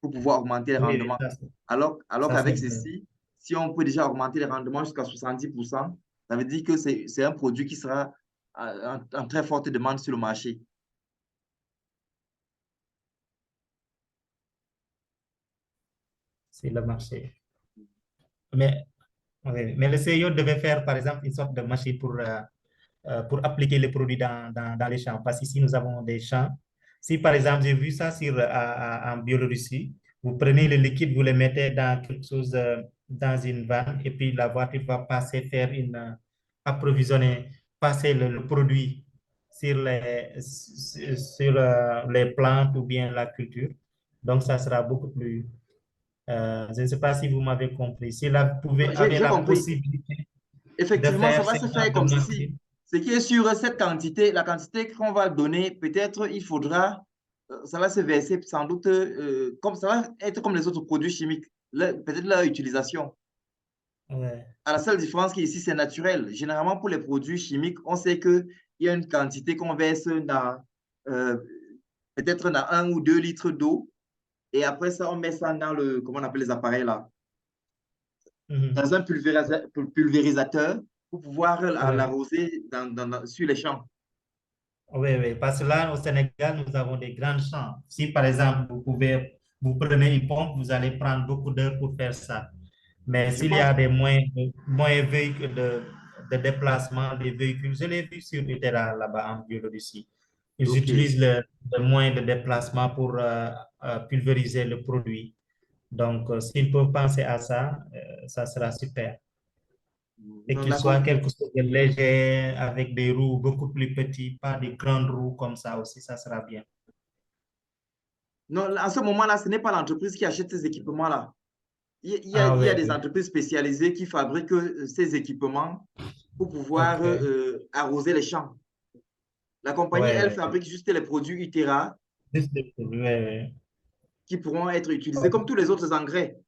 A: pour pouvoir augmenter les
C: Oui, oui,
A: rendements. Alors
C: ça, c'est
A: qu'avec
C: vrai.
A: ceci, si on peut déjà augmenter les rendements jusqu'à 70%, ça veut dire que c'est un produit qui sera en très forte demande sur le marché.
C: C'est le marché. Mais, oui, mais le CIO devait faire, par exemple, une sorte de machine pour appliquer les produits dans les champs. Parce qu'ici, nous avons des champs. Si, par exemple, j'ai vu ça en Biélorussie, vous prenez le liquide, vous le mettez dans quelque chose, dans une vanne, et puis la voiture va passer, faire approvisionner, passer le produit sur les plantes ou bien la culture. Donc, ça sera beaucoup plus. Je ne sais pas si vous m'avez compris. Si là, vous pouvez, avez
A: J'ai
C: la
A: compris.
C: possibilité de
A: Effectivement, ça
C: faire
A: va
C: ce
A: se
C: genre
A: faire
C: de
A: comme ceci.
C: machine.
A: Ce qui est sur cette quantité, la quantité qu'on va donner, peut-être il faudra, ça va se verser sans doute, comme ça va être comme les autres produits chimiques, peut-être leur utilisation.
C: Ouais.
A: À la seule différence qui ici, c'est naturel. Généralement, pour les produits chimiques, on sait qu'il y a une quantité qu'on verse dans euh, peut-être dans 1 ou 2 litres d'eau. Et après ça, on met ça dans le, comment on appelle les appareils là,
C: Mhm.
A: dans un pulvérisateur pour pouvoir
C: Ouais.
A: l'arroser sur les champs.
C: Oui, oui, parce que là, au Sénégal, nous avons des grands champs. Si, par exemple, vous prenez une pompe, vous allez prendre beaucoup d'heures pour faire ça. Mais
A: Je
C: s'il y
A: pense,
C: a des moyens véhicules de déplacement des véhicules, je l'ai vu sur Utera là-bas en Biélorussie. Ils
A: ok.
C: utilisent le moyen de déplacement pour pulvériser le produit. Donc, s'ils peuvent penser à ça, ça sera super. Et
A: Non,
C: qu'il soit
A: d'accord.
C: quelque chose de léger avec des roues beaucoup plus petits, pas des grandes roues comme ça aussi, ça sera bien.
A: Non, en ce moment-là, ce n'est pas l'entreprise qui achète ces équipements-là.
C: Ah
A: Il y a
C: oui,
A: des
C: oui.
A: entreprises spécialisées qui fabriquent ces équipements pour pouvoir
C: OK.
A: arroser les champs. La compagnie,
C: Ouais,
A: elle,
C: ouais, ouais.
A: fabrique juste les produits Utera
C: Juste des produits, ouais, ouais.
A: qui pourront être utilisés comme tous les autres engrais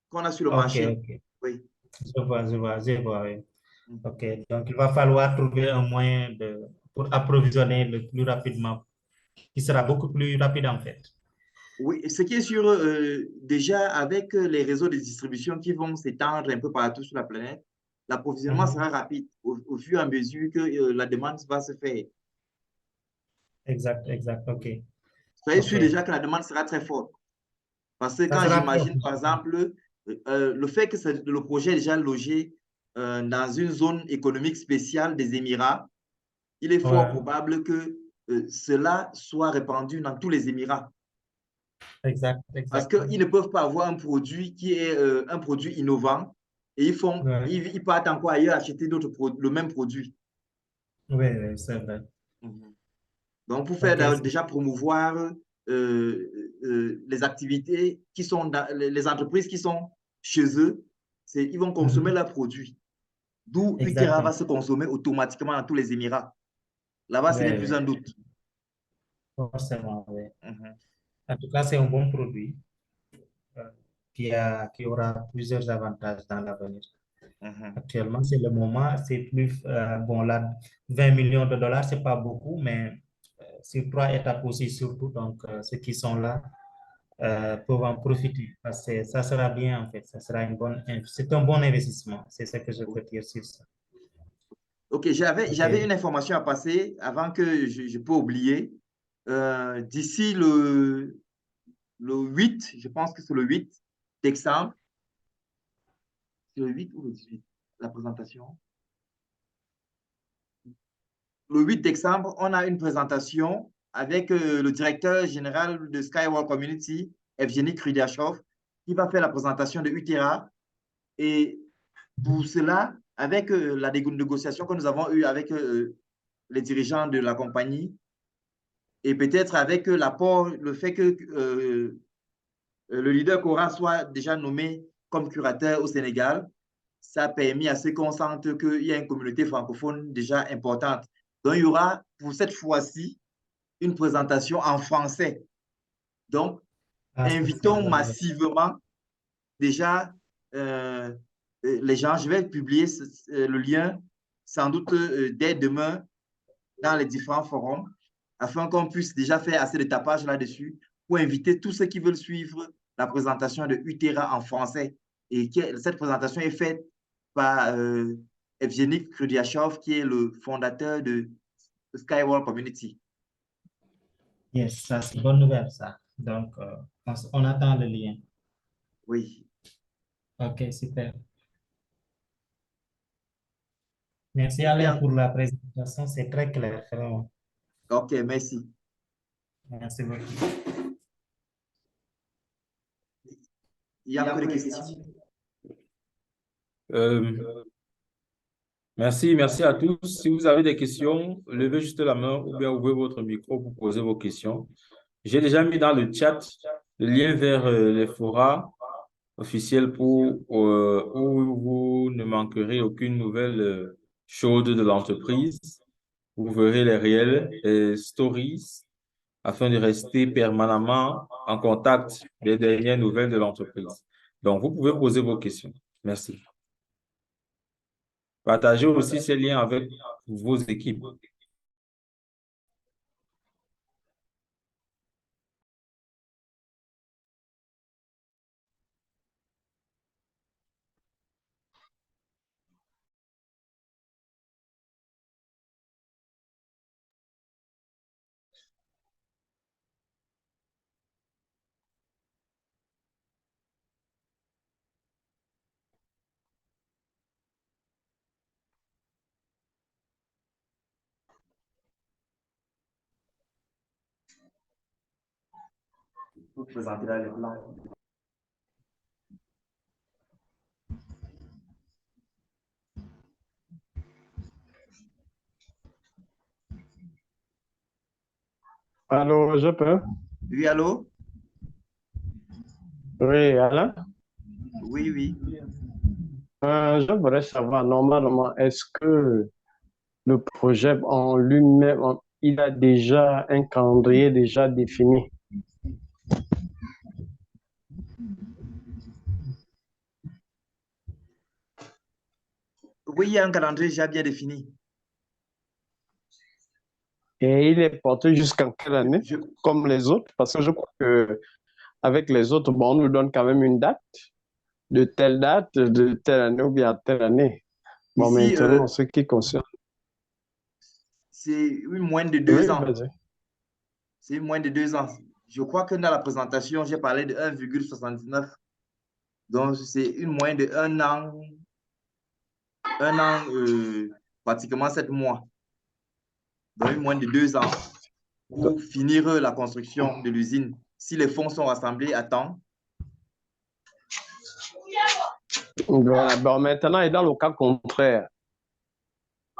A: qu'on a sur le
C: OK,
A: marché.
C: OK.
A: Oui.
C: Je vois, oui. OK. Donc, il va falloir trouver un moyen pour approvisionner le plus rapidement, qui sera beaucoup plus rapide en fait.
A: Oui, ce qui est sûr, déjà avec les réseaux de distribution qui vont s'étendre un peu partout sur la planète, l'approvisionnement
C: Mhm.
A: sera rapide au fur et à mesure que la demande va se faire.
C: Exact, exact. OK.
A: Soyez sûr
C: OK.
A: déjà que la demande sera très forte. Parce que
C: Ça
A: quand
C: sera
A: j'imagine, par exemple, le fait que le projet est déjà logé dans une zone économique spéciale des Émirats, il est fort
C: ouais,
A: probable que cela soit répandu dans tous les Émirats.
C: exact,
A: Parce qu'ils ne
C: exactement.
A: peuvent pas avoir un produit qui est un produit innovant et
C: Ouais.
A: ils partent encore ailleurs acheter le même produit.
C: Oui, oui, c'est vrai.
A: Mhm. Donc, pour faire
C: OK.
A: déjà promouvoir les activités qui sont dans les entreprises qui sont chez eux, ils vont consommer
C: Mhm.
A: leurs produits. D'où Utera va
C: Exactement.
A: se consommer automatiquement dans tous les Émirats. Là-bas, ce
C: Oui,
A: n'est plus
C: oui,
A: un doute.
C: forcément, oui.
A: Mhm.
C: En tout cas, c'est un bon produit euh, qui aura plusieurs avantages dans l'avenir.
A: Mhm.
C: Actuellement, c'est le moment, c'est plus, bon, là, 20 millions de dollars, c'est pas beaucoup, mais sur 3 étapes aussi, surtout, donc ceux qui sont là peuvent en profiter, parce que ça sera bien, en fait, ça sera c'est un bon investissement, c'est ce que je peux dire sur ça.
A: Ok, j'avais
C: OK.
A: une information à passer avant que je peux oublier. D'ici le 8, je pense que c'est le 8 décembre, c'est le 8 ou le 18, la présentation. Le 8 décembre, on a une présentation avec le directeur général de Skyward Community, Evgeny Krudyashov, qui va faire la présentation de Utera. Et pour cela, avec la négociation que nous avons eue avec les dirigeants de la compagnie, et peut-être avec l'apport, le fait que le leader Cora soit déjà nommé comme curateur au Sénégal, ça a permis à ce qu'on sente qu'il y a une communauté francophone déjà importante. Donc, il y aura pour cette fois-ci une présentation en français. Donc,
C: Ah, c'est
A: invitons
C: bon.
A: massivement déjà les gens. Je vais publier le lien sans doute dès demain dans les différents forums afin qu'on puisse déjà faire assez de tapage là-dessus pour inviter tous ceux qui veulent suivre la présentation de Utera en français. Et cette présentation est faite par Evgeny Krudiachov, qui est le fondateur de Skyward Community.
C: Yes, ça c'est une bonne nouvelle ça. Donc, on attend le lien.
A: Oui.
C: Ok, super. Merci Alain pour la présentation, c'est très clair, vraiment.
A: Ok, merci.
C: Merci beaucoup.
A: Il y a peu de questions.
B: Merci à tous. Si vous avez des questions, levez juste la main ou bien ouvrez votre micro pour poser vos questions. J'ai déjà mis dans le chat le lien vers les forums officiels où vous ne manquerez aucune nouvelle chaude de l'entreprise. Vous verrez les réels, les stories, afin de rester permanemment en contact des dernières nouvelles de l'entreprise. Donc, vous pouvez poser vos questions. Merci. Partagez aussi ces liens avec vos équipes.
A: Vous présentez là les plans.
D: Allô, je peux?
A: Oui, allô?
D: Oui, Alain?
A: Oui, oui.
D: Je voudrais savoir, normalement, est-ce que le projet en lui-même, il a déjà un calendrier déjà défini?
A: Oui, il y a un calendrier déjà bien défini.
D: Et il est porté jusqu'en quelle année, comme les autres? Parce que je crois que avec les autres, bon, on nous donne quand même une date, de telle date, de telle année ou bien telle année. Bon,
A: Ici,
D: maintenant, ce qui concerne...
A: c'est moins de 2
D: Oui,
A: ans.
D: vas-y.
A: C'est moins de 2 ans. Je crois que dans la présentation, j'ai parlé de 1,79. Donc, c'est une moyenne de 1 an, pratiquement 7 mois. Donc, une moyenne de 2 ans pour finir la construction de l'usine. Si les fonds sont rassemblés à temps.
D: Voilà. Bon, maintenant, et dans le cas contraire,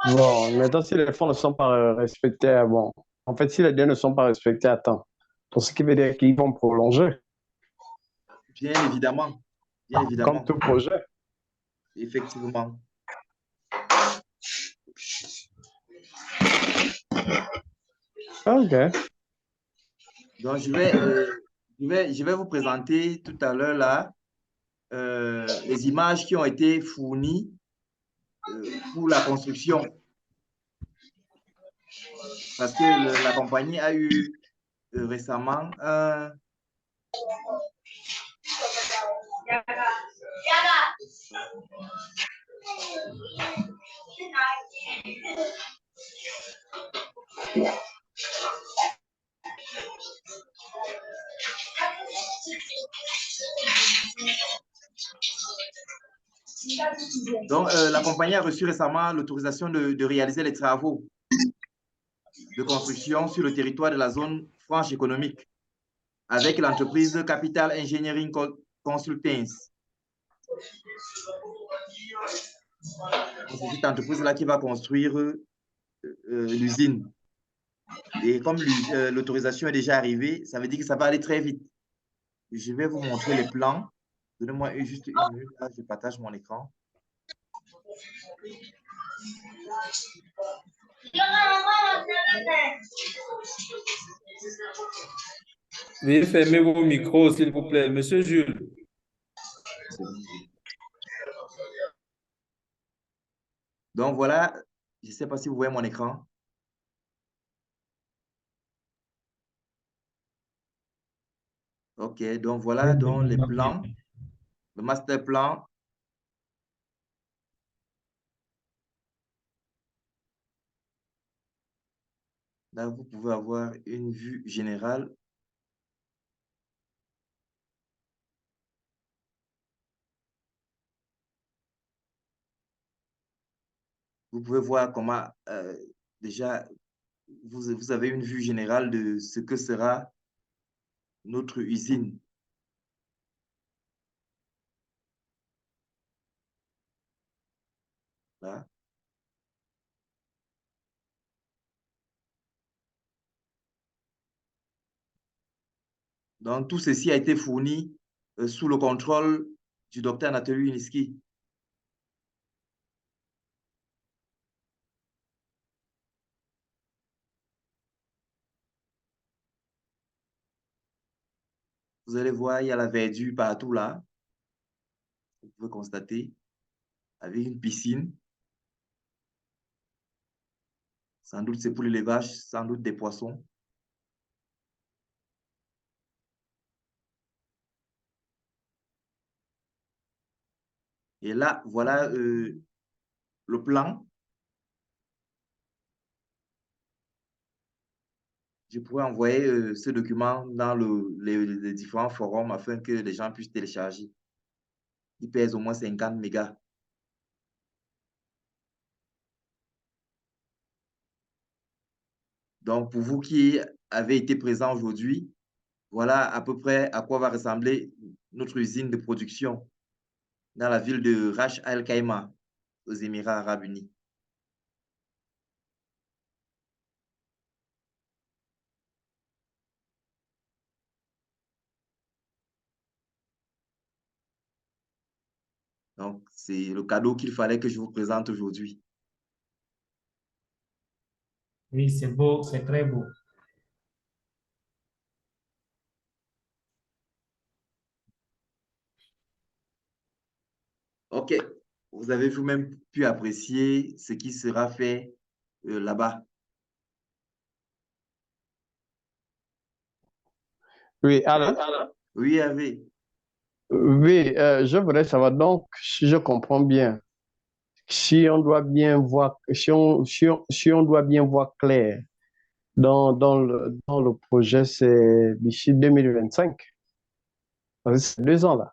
D: bon, maintenant, si les fonds ne sont pas respectés, bon, en fait, si les délais ne sont pas respectés à temps, pour ce qui veut dire qu'ils vont prolonger,
A: Bien évidemment. Bien évidemment.
D: comme tout projet.
A: Effectivement.
D: OK.
A: Donc, je vais vous présenter tout à l'heure là les images qui ont été fournies pour la construction. Parce que la compagnie a eu récemment donc, la compagnie a reçu récemment l'autorisation de réaliser les travaux de construction sur le territoire de la zone franche économique avec l'entreprise Capital Engineering Consultants. C'est cette entreprise-là qui va construire l'usine. Et comme l'autorisation est déjà arrivée, ça veut dire que ça va aller très vite. Je vais vous montrer les plans. Donnez-moi juste une minute. Là, je partage mon écran.
B: Veuillez fermer vos micros, s'il vous plaît. Monsieur Jules.
A: Donc voilà, je ne sais pas si vous voyez mon écran. OK. OK, donc voilà, dans les plans, le master plan. Là, vous pouvez avoir une vue générale. Vous pouvez voir comment déjà vous avez une vue générale de ce que sera notre usine. Là. Donc, tout ceci a été fourni sous le contrôle du docteur Nathalie Uniski. Vous allez voir, il y a la verdure partout là. Vous pouvez constater, avec une piscine. Sans doute, c'est pour l'élevage, sans doute des poissons. Et là, voilà le plan. Je pourrais envoyer ce document dans les différents forums afin que les gens puissent télécharger. Il pèse au moins 50 mégas. Donc, pour vous qui avez été présents aujourd'hui, voilà à peu près à quoi va ressembler notre usine de production dans la ville de Ras Al Khaimah, aux Émirats arabes unis. Donc, c'est le cadeau qu'il fallait que je vous présente aujourd'hui.
C: Oui, c'est beau, c'est très beau.
A: OK, vous avez vous-même pu apprécier ce qui sera fait là-bas.
D: Oui, Alain?
A: Oui, Hervé.
D: Oui, je voudrais savoir donc si je comprends bien, si on doit bien voir, si on doit bien voir clair dans le projet, c'est d'ici 2025. C'est 2 ans là.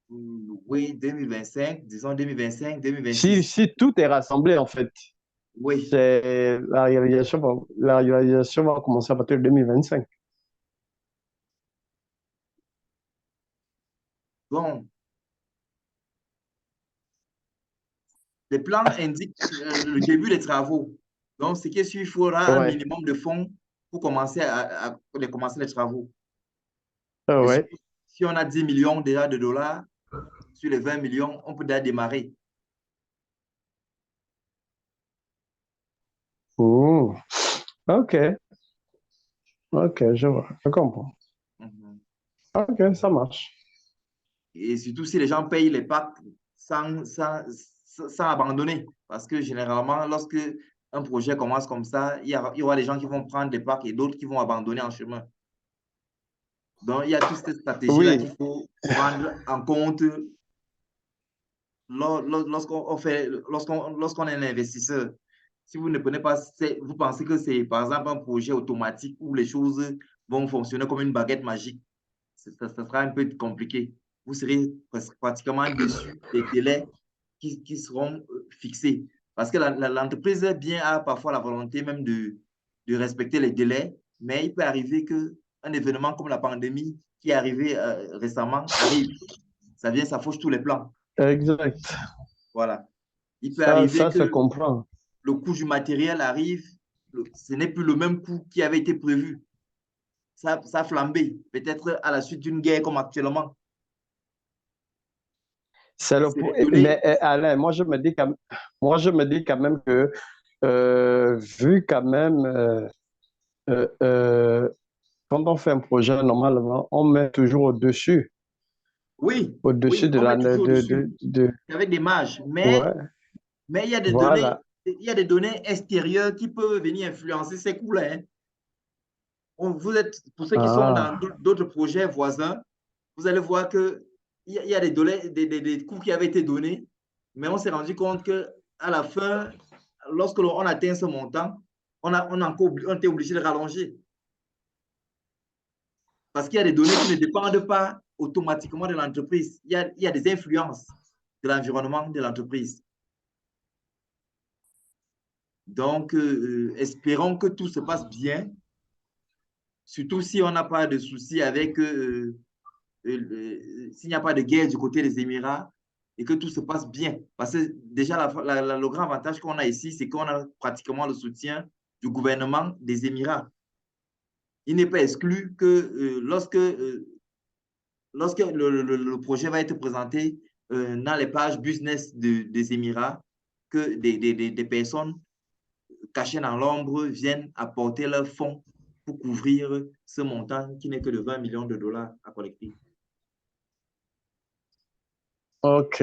A: Oui, 2025, disons 2025,
D: Si,
A: 2026.
D: si tout est rassemblé, en fait,
A: Oui,
D: la réalisation va commencer à partir de 2025.
A: bon, les plans indiquent le début des travaux. Donc, ce qui est sûr, il faudra un
D: Ouais,
A: minimum de fonds pour commencer commencer les travaux. Mais
D: ouais.
A: si on a 10 millions déjà de dollars sur les 20 millions, on peut déjà démarrer.
D: Ouh. OK, OK, je vois, je comprends.
A: Mhm.
D: OK, ça marche.
A: Et surtout si les gens payent les packs sans abandonner. Parce que généralement, lorsque un projet commence comme ça, il y aura des gens qui vont prendre des packs et d'autres qui vont abandonner en chemin. Donc, il y a toute cette stratégie-là
D: Oui,
A: qu'il faut prendre en compte lorsqu'on est un investisseur. Si vous ne prenez pas, vous pensez que c'est par exemple un projet automatique où les choses vont fonctionner comme une baguette magique, ça sera un peu compliqué. Vous serez pratiquement déçu des délais qui seront fixés. Parce que l'entreprise bien a parfois la volonté même de respecter les délais, mais il peut arriver qu'un événement comme la pandémie qui est arrivé récemment arrive. Ça fauche tous les plans.
D: exact.
A: Voilà. Il peut arriver
D: Ça
A: que
D: se comprend.
A: le coût du matériel arrive, ce n'est plus le même coût qui avait été prévu. Ça a flambé, peut-être à la suite d'une guerre comme actuellement.
D: C'est le,
A: C'est les
D: mais
A: données.
D: Alain, moi je me dis quand même que vu quand même euh, euh, quand on fait un projet normalement, on met toujours au-dessus,
A: Oui,
D: au-dessus
A: oui,
D: de
A: on
D: la
A: met toujours dessus avec des marges,
D: ouais,
A: mais
D: voilà.
A: il y a des données extérieures qui peuvent venir influencer ces coûts-là. Hein. pour ceux qui sont dans d'autres projets voisins, vous allez voir qu'il y a des coûts qui avaient été donnés, mais on s'est rendu compte qu'à la fin, lorsque l'on atteint ce montant, on était obligé de rallonger. Parce qu'il y a des données qui ne dépendent pas automatiquement de l'entreprise. Il y a des influences de l'environnement de l'entreprise. Donc, espérons que tout se passe bien, surtout si on n'a pas de soucis avec, s'il n'y a pas de guerre du côté des Émirats et que tout se passe bien. Parce que déjà, le grand avantage qu'on a ici, c'est qu'on a pratiquement le soutien du gouvernement des Émirats. Il n'est pas exclu que lorsque le projet va être présenté dans les pages business des Émirats, que des personnes cachées dans l'ombre viennent apporter leurs fonds pour couvrir ce montant qui n'est que de 20 millions de dollars à collecter.
D: OK.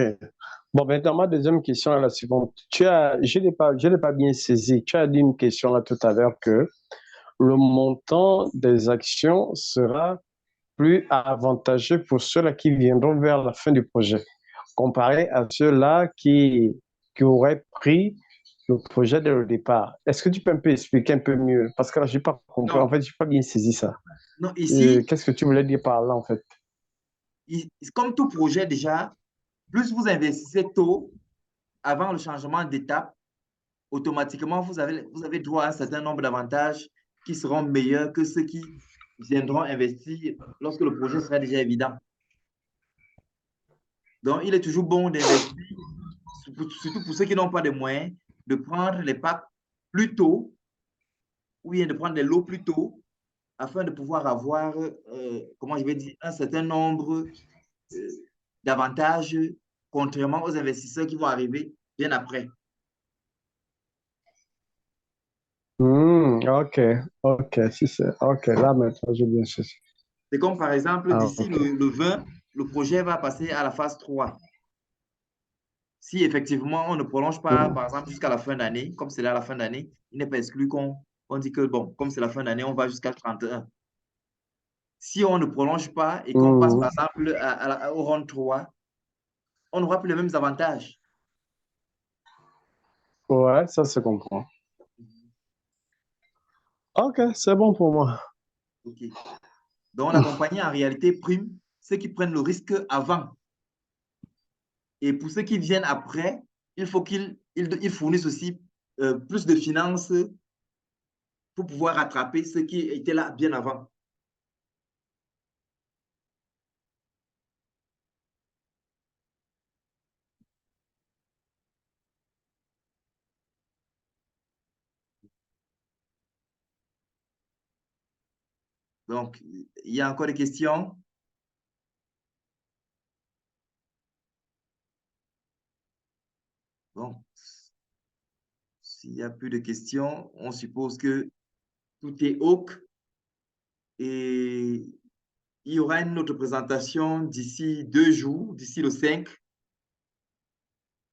D: Bon, maintenant, ma deuxième question est la suivante. Je l'ai pas bien saisi. Tu as dit une question là tout à l'heure que le montant des actions sera plus avantageux pour ceux-là qui viendront vers la fin du projet, comparé à ceux-là qui auraient pris le projet dès le départ. Est-ce que tu peux un peu expliquer un peu mieux? Parce que là, je n'ai pas compris.
A: Non.
D: En fait, je n'ai pas bien saisi ça.
A: Non, ici,
D: qu'est-ce que tu voulais dire par là, en fait?
A: Comme tout projet déjà, plus vous investissez tôt, avant le changement d'étape, automatiquement, vous avez droit à un certain nombre d'avantages qui seront meilleurs que ceux qui viendront investir lorsque le projet sera déjà évident. Donc, il est toujours bon d'investir, surtout pour ceux qui n'ont pas de moyens, de prendre les packs plus tôt ou bien de prendre les lots plus tôt afin de pouvoir avoir, comment je vais dire, un certain nombre d'avantages, contrairement aux investisseurs qui vont arriver bien après.
D: OK, OK, là maintenant, j'ai bien saisi.
A: C'est comme par exemple, d'ici
D: OK.
A: le 20, le projet va passer à la phase 3. Si effectivement on ne prolonge pas, par exemple, jusqu'à la fin d'année, comme c'est là la fin d'année, il n'est pas exclu qu'on dit que, bon, comme c'est la fin d'année, on va jusqu'à 31. Si on ne prolonge pas et qu'on passe, par exemple, au round 3, on n'aura plus les mêmes avantages.
D: Ouais, ça se comprend. OK, c'est bon pour moi.
A: OK. Donc, la compagnie, en réalité, prime ceux qui prennent le risque avant. Et pour ceux qui viennent après, il faut qu'ils fournissent aussi plus de finances pour pouvoir rattraper ceux qui étaient là bien avant. Donc, il y a encore des questions? Bon, s'il n'y a plus de questions, on suppose que tout est OK. Et il y aura une autre présentation d'ici 2 jours, d'ici le 5.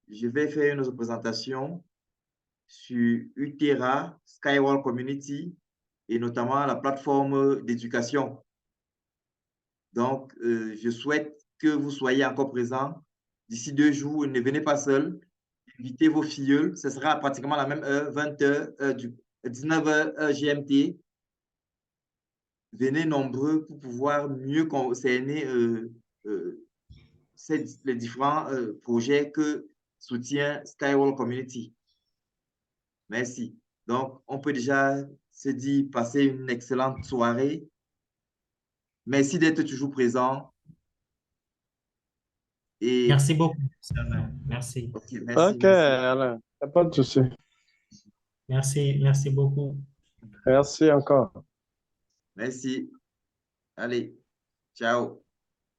A: Je vais faire une autre présentation sur Utera, Skyward Community et notamment la plateforme d'éducation. Donc, je souhaite que vous soyez encore présents. D'ici 2 jours, ne venez pas seul. Invitez vos filles. Ce sera pratiquement la même heure, 20h, 19h GMT. Venez nombreux pour pouvoir mieux concerner les différents projets que soutient Skyward Community. Merci. Donc, on peut déjà se dire passer une excellente soirée. Merci d'être toujours présent. Et...
C: Merci beaucoup. Merci.
A: Okay, merci,
D: OK,
A: merci.
D: Alain, il n'y a pas de souci.
C: Merci beaucoup.
D: Merci encore.
A: Merci. Allez, ciao.